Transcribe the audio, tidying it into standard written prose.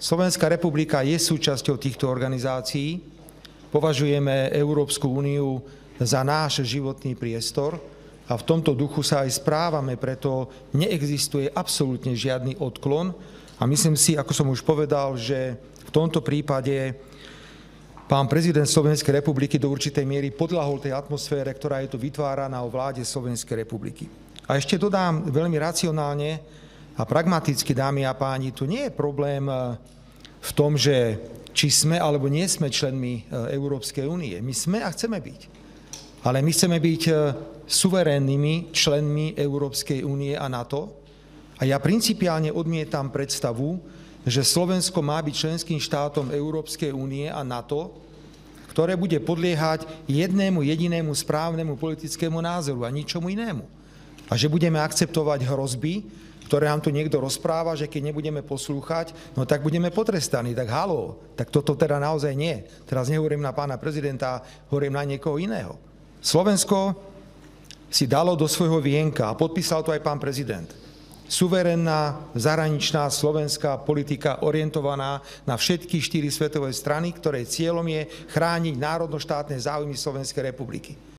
Slovenská republika je súčasťou týchto organizácií. Považujeme Európsku úniu za náš životný priestor a v tomto duchu sa aj správame, preto neexistuje absolútne žiadny odklon. A myslím si, ako som už povedal, že v tomto prípade pán prezident Slovenskej republiky do určitej miery podľahol tej atmosfére, ktorá je tu vytváraná o vláde Slovenskej republiky. A ešte dodám veľmi racionálne a pragmaticky, dámy a páni, tu nie je problém v tom, že či sme alebo nie sme členmi Európskej únie. My sme a chceme byť. Ale my chceme byť suverénnymi členmi Európskej únie a NATO. A ja principiálne odmietam predstavu, že Slovensko má byť členským štátom Európskej únie a NATO, ktoré bude podliehať jednému jedinému správnemu politickému názoru a ničomu inému. A že budeme akceptovať hrozby, ktoré nám tu niekto rozpráva, že keď nebudeme poslúchať, no tak budeme potrestaní. Tak haló, tak toto teda naozaj nie. Teraz nehovorím na pána prezidenta, hovorím na niekoho iného. Slovensko si dalo do svojho vienka, a podpísal to aj pán prezident, suverénna zahraničná slovenská politika orientovaná na všetky 4 svetové strany, ktorej cieľom je chrániť národno-štátne záujmy Slovenskej republiky.